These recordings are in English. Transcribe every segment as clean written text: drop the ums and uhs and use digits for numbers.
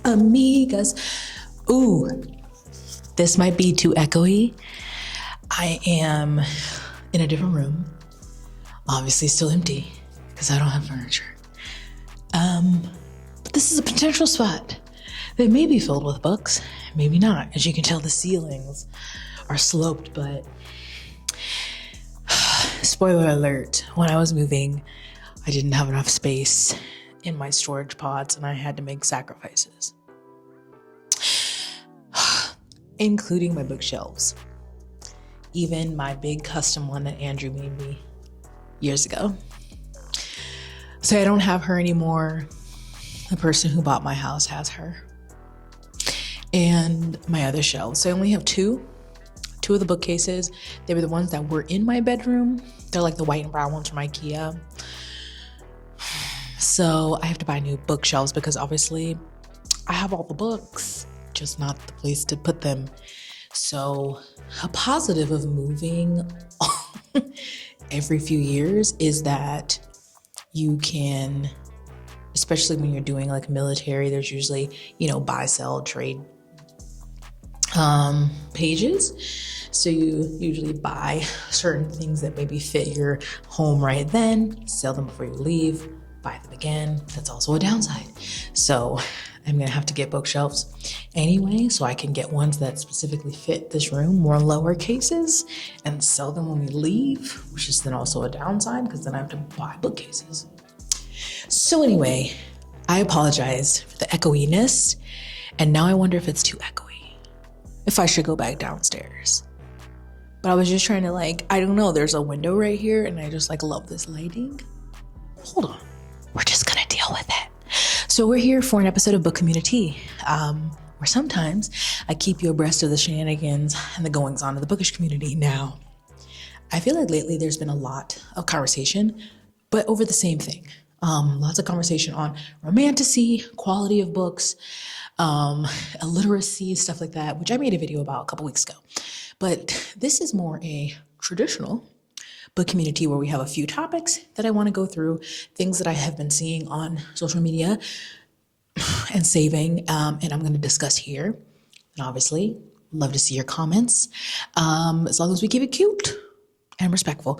Amigas. Ooh, this might be too echoey. I am in a different room, obviously still empty because I don't have furniture. But this is a potential spot that may be filled with books, maybe not. As you can tell, the ceilings are sloped, but spoiler alert, when I was moving, I didn't have enough space in my storage pods and I had to make sacrifices, including my bookshelves. Even my big custom one that Andrew made me years ago. So I don't have her anymore. The person who bought my house has her. And my other shelves. So I only have two of the bookcases. They were the ones that were in my bedroom. They're like the white and brown ones from IKEA. So I have to buy new bookshelves because obviously I have all the books, just not the place to put them. So a positive of moving every few years is that you can, especially when you're doing like military, there's usually, buy, sell, trade pages. So you usually buy certain things that maybe fit your home right then, sell them before you leave, buy them again. That's also a downside. So I'm gonna have to get bookshelves anyway, so I can get ones that specifically fit this room, more lower cases, and sell them when we leave, which is then also a downside because then I have to buy bookcases. So anyway, I apologize for the echoiness, and now I wonder if it's too echoey, if I should go back downstairs. But I was just trying to I don't know, there's a window right here, and I just love this lighting. Hold on, we're just gonna deal with it. So we're here for an episode of Book Community, where sometimes I keep you abreast of the shenanigans and the goings on of the bookish community. Now, I feel like lately there's been a lot of conversation, but over the same thing. Lots of conversation on romantasy, quality of books, illiteracy, stuff like that, which I made a video about a couple weeks ago. But this is more a traditional book community where we have a few topics that I want to go through, things that I have been seeing on social media and saving, and I'm going to discuss here. And obviously, love to see your comments, as long as we keep it cute and respectful.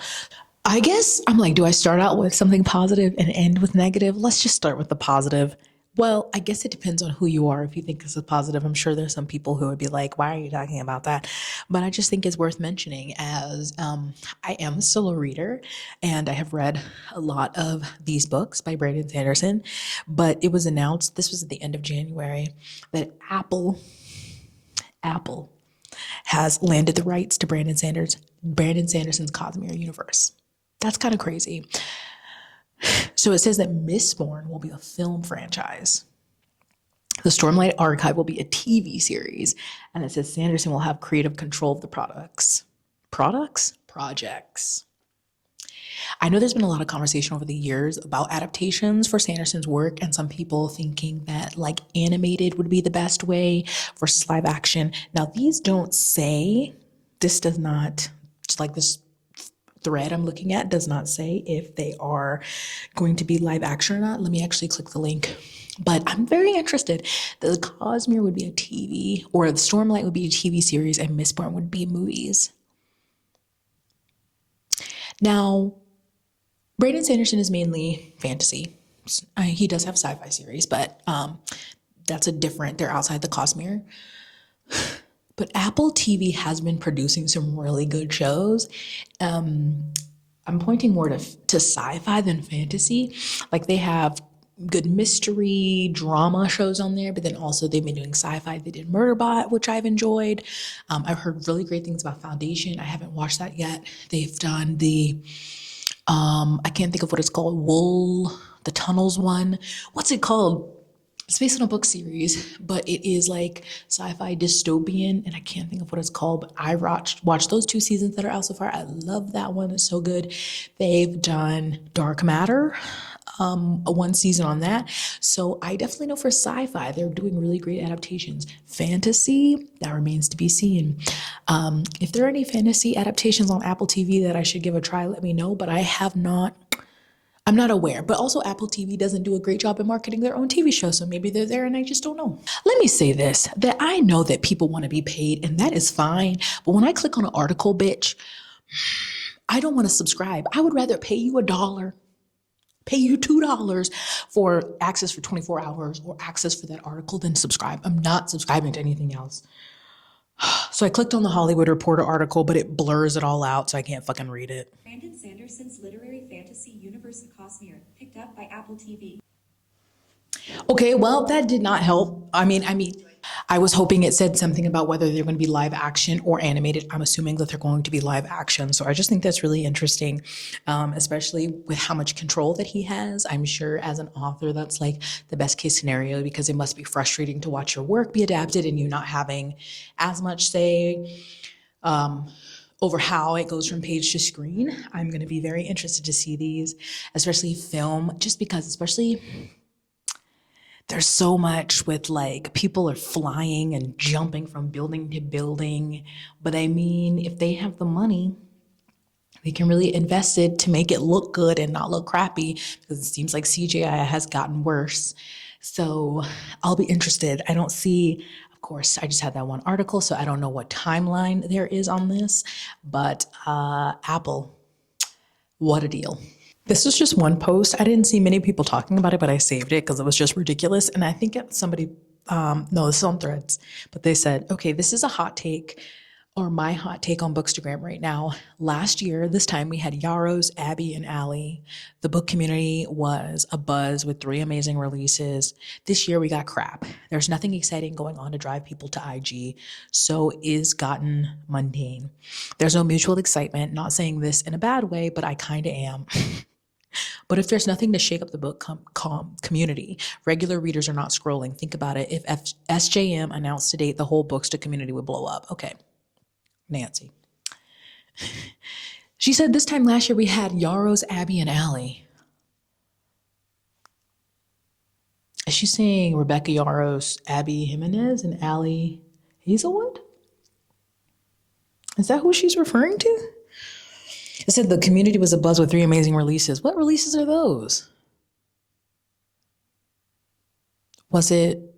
I guess I'm do I start out with something positive and end with negative? Let's just start with the positive. Well, I guess it depends on who you are. If you think this is positive, I'm sure there's some people who would be like, why are you talking about that? But I just think it's worth mentioning as I am still a reader and I have read a lot of these books by Brandon Sanderson. But it was announced, this was at the end of January, that Apple has landed the rights to Brandon Sanderson's Cosmere universe. That's kind of crazy. So it says that Mistborn will be a film franchise. The Stormlight Archive will be a TV series. And it says Sanderson will have creative control of the projects. I know there's been a lot of conversation over the years about adaptations for Sanderson's work and some people thinking that animated would be the best way versus live action. Now these don't say, this does not, this thread I'm looking at does not say if they are going to be live action or not. Let me actually click the link. But I'm very interested. The Cosmere would be a TV, or the Stormlight would be a TV series, and Mistborn would be movies. Now, Brandon Sanderson is mainly fantasy. He does have sci-fi series, but they're outside the Cosmere. But Apple TV has been producing some really good shows. I'm pointing more to sci-fi than fantasy. They have good mystery, drama shows on there, but then also they've been doing sci-fi. They did Murderbot, which I've enjoyed. I've heard really great things about Foundation. I haven't watched that yet. They've done the, I can't think of what it's called, the Tunnels one. What's it called? It's based on a book series, but it is sci-fi dystopian, and I can't think of what it's called, but I watched those 2 seasons that are out so far. I love that one. It's so good. They've done Dark Matter, one season on that. So I definitely know for sci-fi, they're doing really great adaptations. Fantasy, that remains to be seen. If there are any fantasy adaptations on Apple TV that I should give a try, let me know, but I have not I'm not aware, but also Apple TV doesn't do a great job in marketing their own TV show, so maybe they're there and I just don't know. Let me say this, that I know that people want to be paid and that is fine, but when I click on an article, bitch, I don't want to subscribe. I would rather pay you $1, pay you $2 for access for 24 hours or access for that article than subscribe. I'm not subscribing to anything else. So I clicked on the Hollywood Reporter article, but it blurs it all out, so I can't fucking read it. Brandon Sanderson's literary fantasy universe of Cosmere, picked up by Apple TV. Okay, well, that did not help. I mean, I was hoping it said something about whether they're going to be live action or animated. I'm assuming that they're going to be live action. So I just think that's really interesting, especially with how much control that he has. I'm sure as an author, that's like the best case scenario because it must be frustrating to watch your work be adapted and you not having as much say over how it goes from page to screen. I'm going to be very interested to see these, especially film, just because, especially there's so much with like people are flying and jumping from building to building. But I mean, if they have the money, they can really invest it to make it look good and not look crappy because it seems like CGI has gotten worse. So I'll be interested. I don't see, of course, I just had that one article, so I don't know what timeline there is on this, but Apple, what a deal. This was just one post. I didn't see many people talking about it, but I saved it because it was just ridiculous. And I think somebody, no, this is on Threads, but they said, okay, this is a hot take or my hot take on Bookstagram right now. Last year, this time we had Yarrows, Abby, and Allie. The book community was a buzz with 3 amazing releases. This year we got crap. There's nothing exciting going on to drive people to IG. So is gotten mundane. There's no mutual excitement. Not saying this in a bad way, but I kind of am. But if there's nothing to shake up the book community, regular readers are not scrolling. Think about it. If SJM announced to date the whole Booksta community would blow up. Okay, Nancy. She said this time last year we had Yarrows, Abby, and Allie. Is she saying Rebecca Yarrows, Abby Jimenez, and Allie Hazelwood? Is that who she's referring to? It said the community was abuzz with 3 amazing releases. What releases are those? Was it?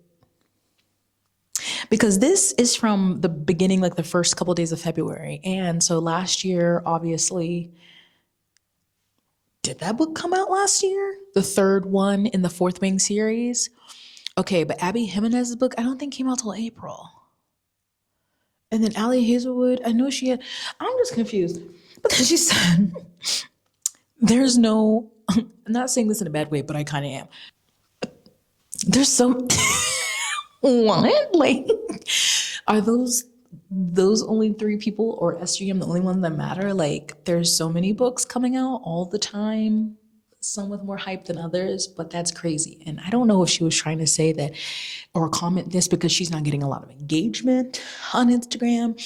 Because this is from the beginning, like the first couple of days of February. And so last year, obviously, did that book come out last year? The third one in the 4th Wing series? Okay, but Abby Jimenez's book, I don't think came out till April. And then Allie Hazelwood, I know she had, I'm just confused. But then she said, there's no, I'm not saying this in a bad way, but I kind of am. There's some, what? Like, are those only 3 people or SGM the only ones that matter? Like, there's so many books coming out all the time, some with more hype than others, but that's crazy. And I don't know if she was trying to say that or comment this because she's not getting a lot of engagement on Instagram.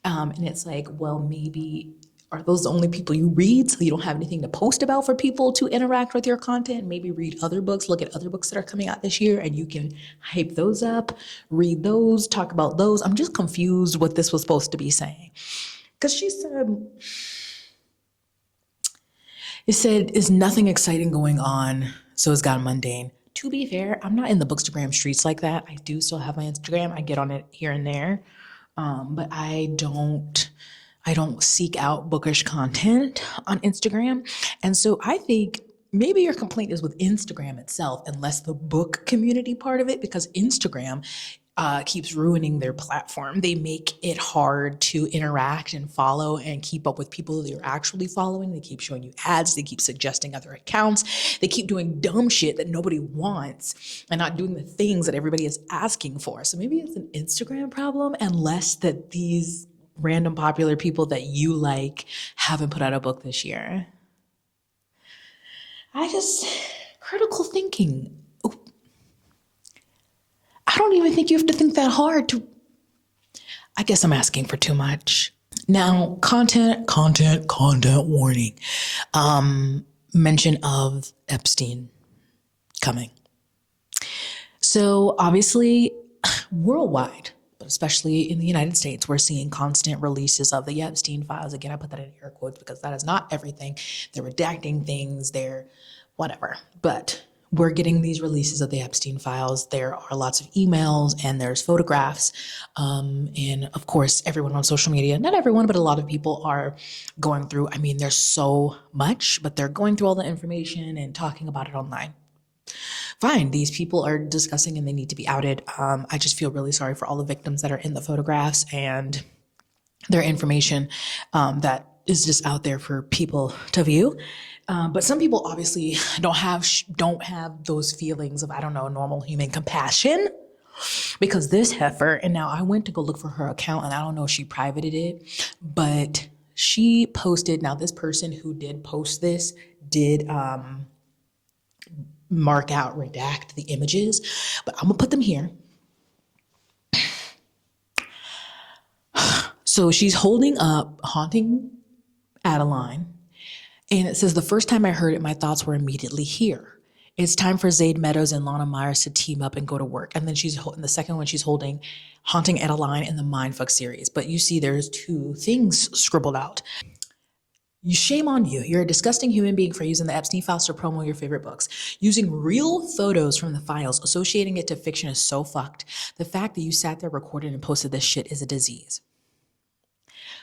And it's like, well, maybe are those the only people you read so you don't have anything to post about for people to interact with your content? Maybe read other books, look at other books that are coming out this year and you can hype those up, read those, talk about those. I'm just confused what this was supposed to be saying. Because she said, it said, is nothing exciting going on, so it's gotten mundane. To be fair, I'm not in the Bookstagram streets like that. I do still have my Instagram. I get on it here and there, but I don't seek out bookish content on Instagram. And so I think maybe your complaint is with Instagram itself and less the book community part of it, because Instagram keeps ruining their platform. They make it hard to interact and follow and keep up with people that you're actually following. They keep showing you ads. They keep suggesting other accounts. They keep doing dumb shit that nobody wants and not doing the things that everybody is asking for. So maybe it's an Instagram problem and less that these random popular people that you like haven't put out a book this year. Critical thinking. I don't even think you have to think that hard to, I guess I'm asking for too much. Now, content warning. Mention of Epstein coming. So obviously, worldwide, but especially in the United States, we're seeing constant releases of the Epstein files. Again, I put that in air quotes because that is not everything. They're redacting things. They're whatever. But we're getting these releases of the Epstein files. There are lots of emails and there's photographs. And of course, everyone on social media, not everyone, but a lot of people are going through. I mean, there's so much, but they're going through all the information and talking about it online. Fine, these people are discussing and they need to be outed. I just feel really sorry for all the victims that are in the photographs and their information that is just out there for people to view. But some people obviously don't have those feelings of, I don't know, normal human compassion, because this heifer, and now I went to go look for her account and I don't know if she privated it, but she posted. Now this person who did post this did mark out, redact the images, but I'm gonna put them here. So she's holding up Haunting Adeline, and it says, the first time I heard it, my thoughts were immediately here. It's time for Zayd Meadows and Lana Myers to team up and go to work. And then in the second one, she's holding Haunting Adeline in the Mindfuck series. But you see there's two things scribbled out. Shame on you. You're a disgusting human being for using the Epstein files to promo your favorite books. Using real photos from the files, associating it to fiction is so fucked. The fact that you sat there, recorded, and posted this shit is a disease.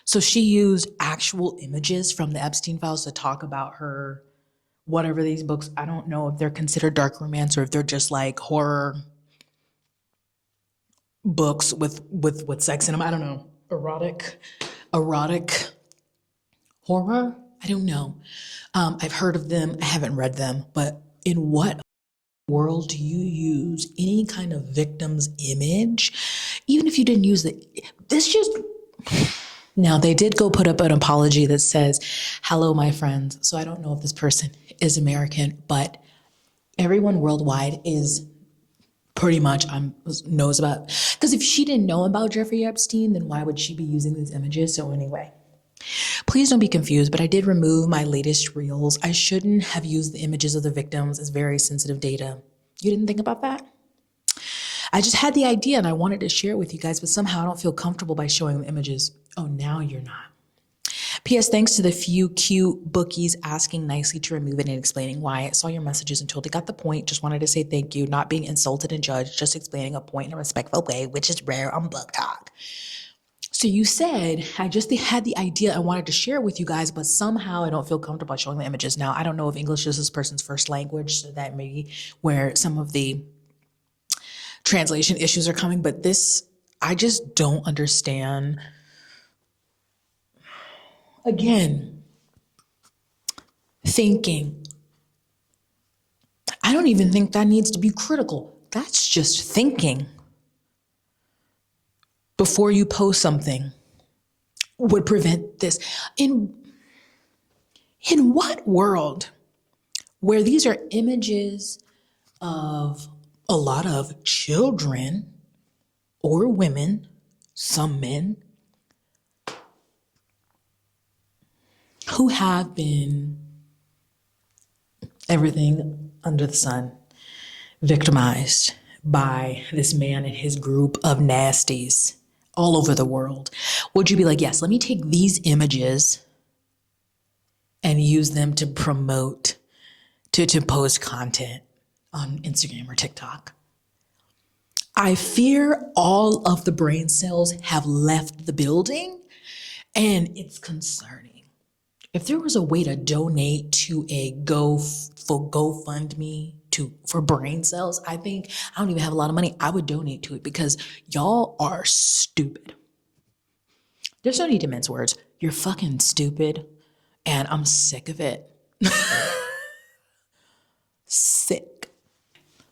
So she used actual images from the Epstein files to talk about her, whatever these books, I don't know if they're considered dark romance or if they're just like horror books with sex in them. I don't know. Erotic horror? I don't know. I've heard of them. I haven't read them. But in what world do you use any kind of victim's image? Even if you didn't use this just... Now, they did go put up an apology that says, hello, my friends. So I don't know if this person is American, but everyone worldwide is pretty much knows about, because if she didn't know about Jeffrey Epstein, then why would she be using these images? So anyway, please don't be confused, but I did remove my latest reels. I shouldn't have used the images of the victims as very sensitive data. You didn't think about that? I just had the idea and I wanted to share it with you guys, but somehow I don't feel comfortable by showing the images. Oh, now you're not. P.S. Thanks to the few cute bookies asking nicely to remove it and explaining why. I saw your messages and totally got the point. Just wanted to say thank you. Not being insulted and judged, just explaining a point in a respectful way, which is rare on Book Talk. So you said, I just had the idea, I wanted to share it with you guys, but somehow I don't feel comfortable showing the images. Now, I don't know if English is this person's first language, so that may be where some of the translation issues are coming, but this, I just don't understand. Again, thinking. I don't even think that needs to be critical. That's just thinking. Before you post something would prevent this. In what world where these are images of a lot of children or women, some men, who have been everything under the sun, victimized by this man and his group of nasties all over the world, would you be like, yes, let me take these images and use them to promote, to post content on Instagram or TikTok? I fear all of the brain cells have left the building, and it's concerning. If there was a way to donate to a GoFundMe for brain cells, I think, I don't even have a lot of money, I would donate to it, because y'all are stupid. There's no need to mince words. You're fucking stupid, and I'm sick of it. Sick.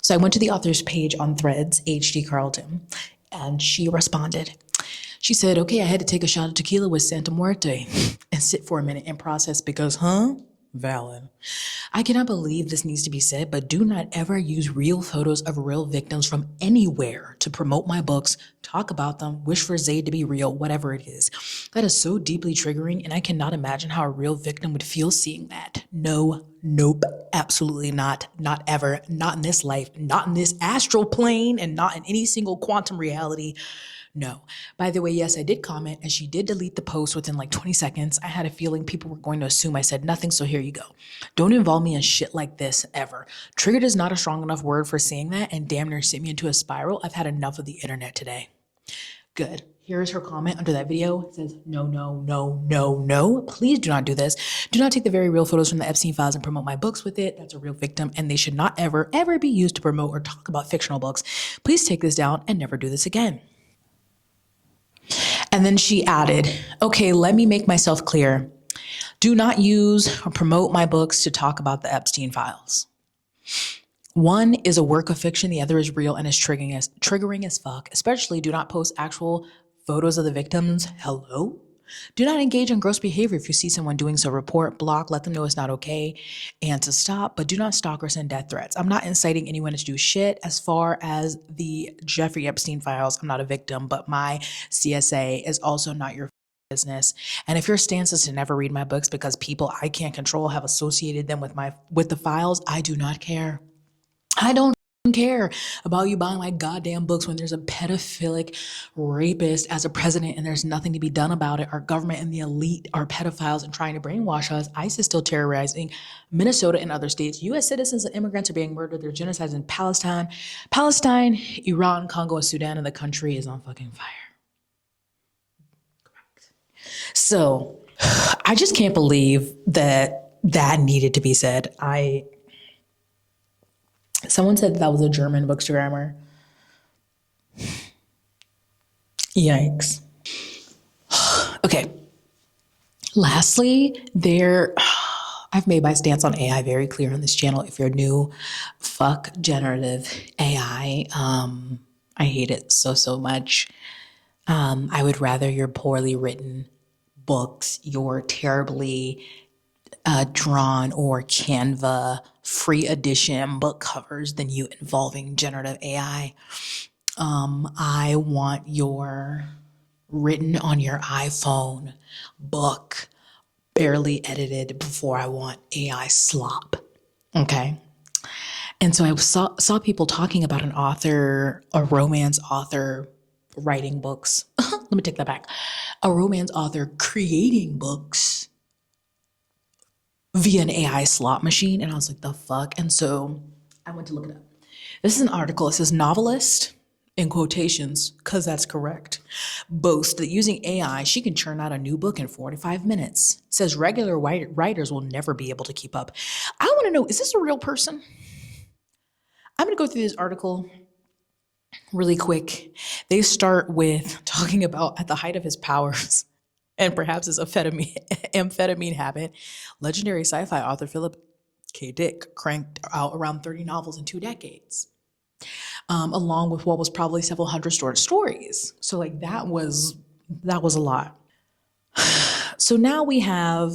So I went to the author's page on Threads, H.D. Carlton, and she responded. She said, okay, I had to take a shot of tequila with Santa Muerte and sit for a minute and process because, valid. I cannot believe this needs to be said, but do not ever use real photos of real victims from anywhere to promote my books, talk about them, wish for Zayd to be real, whatever it is. That is so deeply triggering, and I cannot imagine how a real victim would feel seeing that. No, nope, absolutely not. Not ever. Not in this life. Not in this astral plane, and not in any single quantum reality. No. By the way, yes, I did comment and she did delete the post within like 20 seconds. I had a feeling people were going to assume I said nothing, so here you go. Don't involve me in shit like this ever. Triggered is not a strong enough word for saying that and damn near sent me into a spiral. I've had enough of the internet today. Good. Here's her comment under that video. It says, no, no, no, no, no. Please do not do this. Do not take the very real photos from the Epstein files and promote my books with it. That's a real victim, and they should not ever, ever be used to promote or talk about fictional books. Please take this down and never do this again. And then she added, okay, let me make myself clear. Do not use or promote my books to talk about the Epstein files. One is a work of fiction, the other is real and is triggering as fuck. Especially do not post actual photos of the victims. Hello? Do not engage in gross behavior if you see someone doing so. Report, block, let them know it's not okay and to stop, but do not stalk or send death threats. I'm not inciting anyone to do shit. As far as the Jeffrey Epstein files, I'm not a victim, but my CSA is also not your business. And if your stance is to never read my books because people I can't control have associated them with the files, I do not care. I don't care about you buying my goddamn books when there's a pedophilic rapist as a president and there's nothing to be done about it. Our government and the elite are pedophiles and trying to brainwash us. ISIS is still terrorizing Minnesota and other states. U.S. citizens and immigrants are being murdered. There's genocides in Palestine, Iran, Congo, and Sudan, and the country is on fucking fire. So I just can't believe that needed to be said. Someone said that was a German bookstagrammer. Yikes. Okay. Lastly, I've made my stance on AI very clear on this channel. If you're new, fuck generative AI. I hate it so much. I would rather your poorly written books, your terribly drawn or Canva free edition book covers than you involving generative AI. I want your written on your iPhone book, barely edited, before I want AI slop. Okay. And so I saw people talking about an author, a romance author writing books. Let me take that back. A romance author creating books via an AI slot machine. And I was like, the fuck? And so I went to look it up. This is an article. It says novelist, in quotations, because that's correct, boasts that using AI, she can churn out a new book in 45 minutes. Says regular writers will never be able to keep up. I want to know, is this a real person? I'm going to go through this article really quick. They start with talking about at the height of his powers and perhaps his amphetamine habit, legendary sci-fi author Philip K. Dick cranked out around 30 novels in 2 decades, along with what was probably several hundred short stories. So like that was a lot. So now we have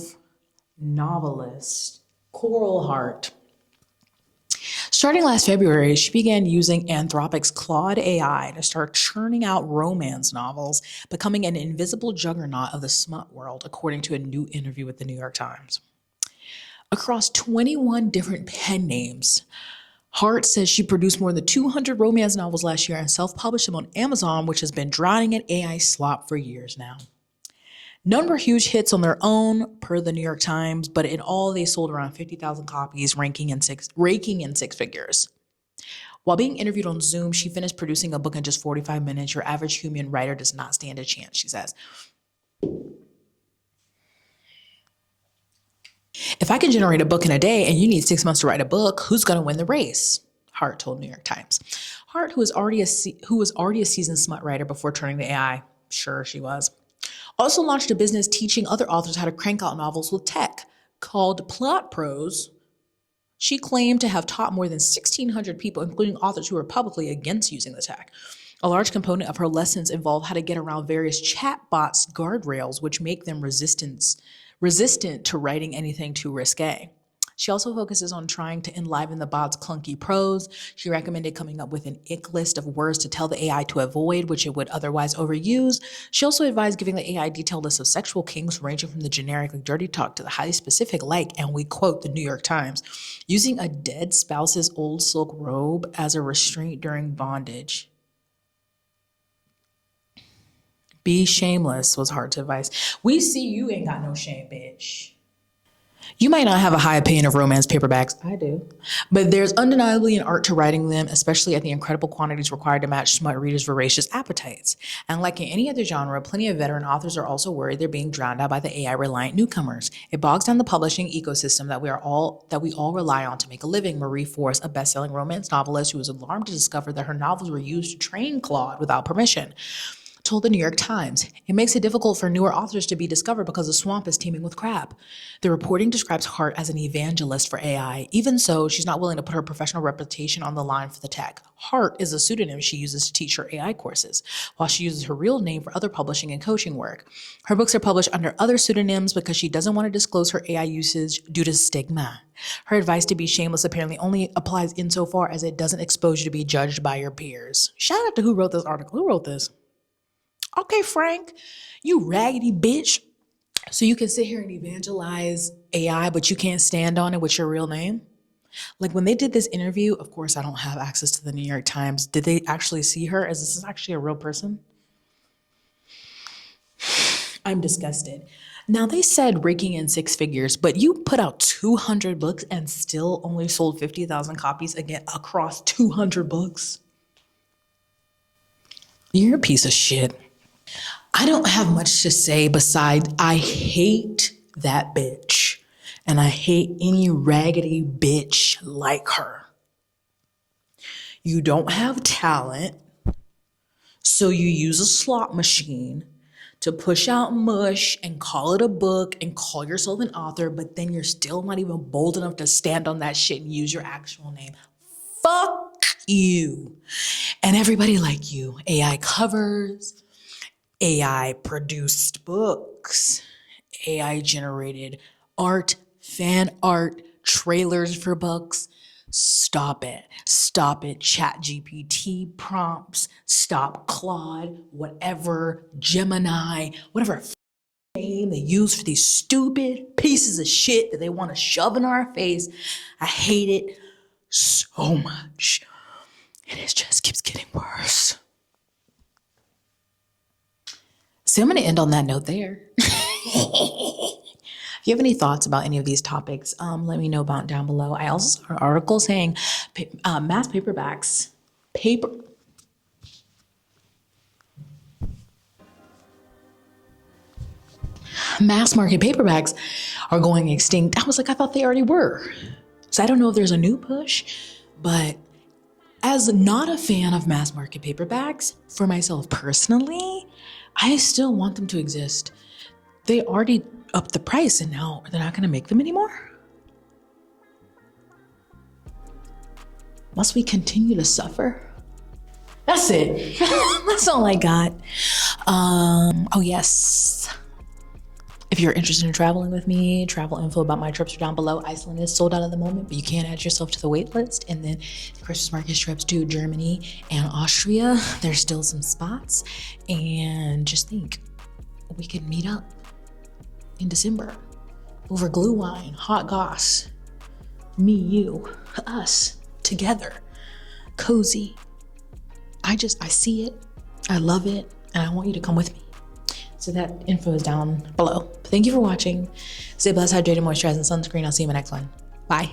novelist Coral Hart. Starting last February, she began using Anthropic's Claude AI to start churning out romance novels, becoming an invisible juggernaut of the smut world, according to a new interview with the New York Times. Across 21 different pen names, Hart says she produced more than 200 romance novels last year and self-published them on Amazon, which has been drowning in AI slop for years now. None were huge hits on their own, per the New York Times, but in all, they sold around 50,000 copies, raking in six figures. While being interviewed on Zoom, she finished producing a book in just 45 minutes. Your average human writer does not stand a chance, she says. If I can generate a book in a day and you need 6 months to write a book, who's going to win the race? Hart told New York Times. Hart, who was already a seasoned smut writer before turning to AI, sure she was, also launched a business teaching other authors how to crank out novels with tech called Plot Pros. She claimed to have taught more than 1,600 people, including authors who were publicly against using the tech. A large component of her lessons involved how to get around various chatbots' guardrails, which make them resistant to writing anything too risque. She also focuses on trying to enliven the bot's clunky prose. She recommended coming up with an ick list of words to tell the AI to avoid, which it would otherwise overuse. She also advised giving the AI detailed lists of sexual kinks ranging from the generic like dirty talk to the highly specific like, and we quote the New York Times, using a dead spouse's old silk robe as a restraint during bondage. Be shameless was hard to advise. We see you ain't got no shame, bitch. You might not have a high opinion of romance paperbacks. I do. But there's undeniably an art to writing them, especially at the incredible quantities required to match smart readers' voracious appetites. And like in any other genre, plenty of veteran authors are also worried they're being drowned out by the AI-reliant newcomers. It bogs down the publishing ecosystem that we all rely on to make a living. Marie Force, a best-selling romance novelist who was alarmed to discover that her novels were used to train Claude without permission, told the New York Times, "It makes it difficult for newer authors to be discovered because the swamp is teeming with crap." The reporting describes Hart as an evangelist for AI. Even so, she's not willing to put her professional reputation on the line for the tech. Hart is a pseudonym she uses to teach her AI courses, while she uses her real name for other publishing and coaching work. Her books are published under other pseudonyms because she doesn't want to disclose her AI usage due to stigma. Her advice to be shameless apparently only applies insofar as it doesn't expose you to be judged by your peers. Shout out to who wrote this article. Who wrote this? Okay, Frank, you raggedy bitch. So you can sit here and evangelize AI, but you can't stand on it with your real name? Like when they did this interview, of course, I don't have access to the New York Times. Did they actually see her? Is this actually a real person? I'm disgusted. Now, they said raking in six figures, but you put out 200 books and still only sold 50,000 copies again across 200 books. You're a piece of shit. I don't have much to say besides I hate that bitch. And I hate any raggedy bitch like her. You don't have talent, so you use a slot machine to push out mush and call it a book and call yourself an author, but then you're still not even bold enough to stand on that shit and use your actual name. Fuck you. And everybody like you. AI covers, AI produced books, AI generated art, fan art, trailers for books. Stop it. Stop it. Chat GPT prompts. Stop Claude, whatever, Gemini, whatever name they use for these stupid pieces of shit that they want to shove in our face. I hate it so much. And it just keeps getting worse. So I'm going to end on that note there. If you have any thoughts about any of these topics, let me know about down below. I also saw an article saying mass market paperbacks are going extinct. I was like, I thought they already were. So I don't know if there's a new push, but as not a fan of mass market paperbacks, for myself personally, I still want them to exist. They already upped the price and now they're not going to make them anymore? Must we continue to suffer? That's it. That's all I got. Oh yes. If you're interested in traveling with me, travel info about my trips are down below. Iceland is sold out at the moment, but you can add yourself to the wait list. And then the Christmas market trips to Germany and Austria, there's still some spots. And just think, we could meet up in December over glue wine, hot goss, me, you, us, together, cozy. I see it, I love it, and I want you to come with me. So that info is down below. Thank you for watching. Stay blessed, hydrated, moisturized, and sunscreen. I'll see you in my next one. Bye.